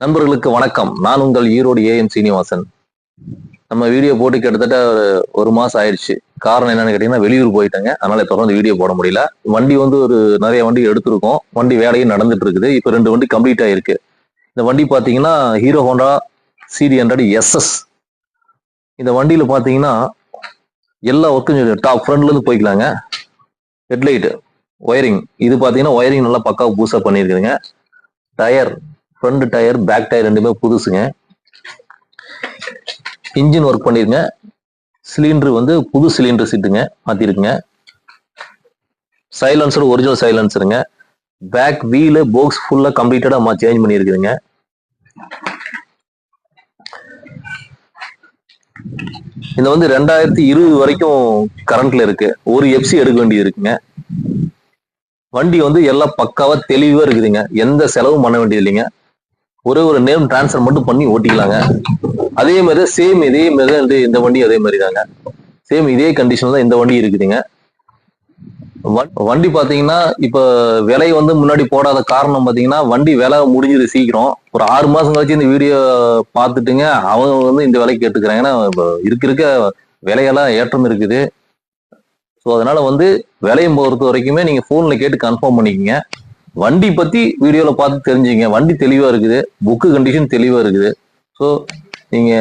நண்பர்களுக்கு வணக்கம். நான் உங்கள் ஈரோடு ஏஎம் சீனிவாசன். நம்ம வீடியோ போட்டு கிட்டத்தட்ட ஒரு மாசம் ஆயிடுச்சு. காரணம் என்னன்னு கேட்டீங்கன்னா, வெளியூர் போயிட்டேங்க. அதனால தொடர்ந்து வீடியோ போட முடியல. வண்டி வந்து நிறைய வண்டி எடுத்திருக்கோம். வண்டி வேலையும் நடந்துட்டு இருக்குது. இப்ப 2 வண்டி கம்ப்ளீட் ஆயிருக்கு. இந்த வண்டி பாத்தீங்கன்னா ஹீரோ ஹோண்டா CD100 SS. இந்த வண்டியில பாத்தீங்கன்னா எல்லா ஒர்க்கும் டாப் ஃப்ரண்ட்ல இருந்து போய்க்கலாங்க. ஹெட்லைட், ஒயரிங், இது பாத்தீங்கன்னா ஒயரிங் நல்லா பக்காவா பூசா பண்ணிருக்குதுங்க. Tyre, front tyre, back tyre ரெண்டுமே புதுசுங்க. இன்ஜின் ஒர்க் பண்ணிருங்க. சிலிண்டர் வந்து புது சிலிண்டர் சீட்டுங்க மாத்திருக்குங்க. சைலன்சர் ஒரிஜினல் சைலன்சருங்க. பேக் வீல் பாக்ஸ் ஃபுல்லா கம்ப்ளீட்டடா சேஞ்ச் பண்ணிருக்குதுங்க. இந்த வந்து 2020 வரைக்கும் கரண்ட்ல இருக்கு. ஒரு எஃப்சி எடுக்க வேண்டியது இருக்குங்க. வண்டி வந்து எல்லாம் பக்காவா தெளிவா இருக்குதுங்க. எந்த செலவும் பண்ண வேண்டியது இல்லைங்க. ஒரே ஒரு நேம் டிரான்ஸ்ஃபர் மட்டும் பண்ணி ஓட்டிக்கலாங்க. அதே மாதிரி சேம் இதே மாதிரி இந்த வண்டி அதே மாதிரி தாங்க. சேம் இதே கண்டிஷன் தான் இந்த வண்டி இருக்குதுங்க. வண்டி பாத்தீங்கன்னா இப்ப விலை வந்து முன்னாடி போடாத காரணம் பாத்தீங்கன்னா வண்டி விலை முடிஞ்சது சீக்கிரம். ஒரு 6 மாசம் கழிச்சு இந்த வீடியோ பார்த்துட்டுங்க அவங்க வந்து இந்த விலைக்கு கேட்டுக்கிறாங்க. ஏன்னா இருக்க விலையெல்லாம் ஏற்றம் இருக்குது. ஸோ அதனால வந்து விலையை பொறுத்த வரைக்குமே நீங்க போன்ல கேட்டு கன்ஃபார்ம் பண்ணிக்கங்க. வண்டி பத்தி வீடியோல பார்த்து தெரிஞ்சுங்க. வண்டி தெளிவா இருக்குது. புக்கு கண்டிஷன் தெளிவா இருக்குது. ஸோ நீங்க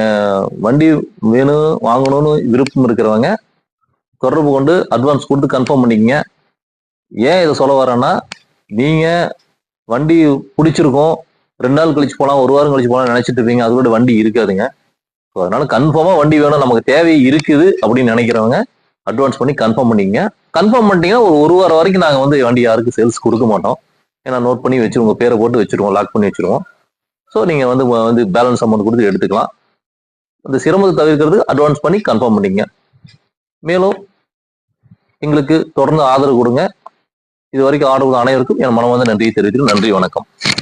வண்டி வேணும் வாங்கணும்னு விருப்பம் இருக்கிறவங்க தொடர்பு கொண்டு அட்வான்ஸ் கொடுத்து கன்ஃபார்ம் பண்ணிக்கங்க. ஏன் இதை சொல்ல வரேன்னா, நீங்க வண்டி பிடிச்சிருக்கும் 2 நாள் கழிச்சு போலாம், 1 வாரம் கழிச்சு போலாம் நினைச்சிட்டு இருப்பீங்க. அதோட வண்டி இருக்காதுங்க. ஸோ அதனால கன்ஃபார்மா வண்டி வேணும், நமக்கு தேவை இருக்குது அப்படின்னு நினைக்கிறவங்க அட்வான்ஸ் பண்ணி கன்ஃபார்ம் பண்ணிக்கங்க. கன்ஃபார்ம் பண்ணிட்டீங்கன்னா ஒரு வாரம் வரைக்கும் நாங்க வந்து வண்டி யாருக்கு சேல்ஸ் கொடுக்க மாட்டோம். ஏன்னா நோட் பண்ணி வச்சு உங்க பேரை போட்டு வச்சிருவோம், லாக் பண்ணி வச்சிருவோம். ஸோ நீங்க வந்து பேலன்ஸ் அமௌண்ட் கொடுத்து எடுத்துக்கலாம். அந்த சிரமத்தை தவிர்க்கிறதுக்கு அட்வான்ஸ் பண்ணி கன்ஃபார்ம் பண்ணிக்கங்க. மேலும் எங்களுக்கு தொடர்ந்து ஆதரவு கொடுங்க. இது வரைக்கும் ஆதரவு அனைவருக்கும் என் மனமார்ந்த நன்றியை தெரிவித்துக்கிறேன். நன்றி, வணக்கம்.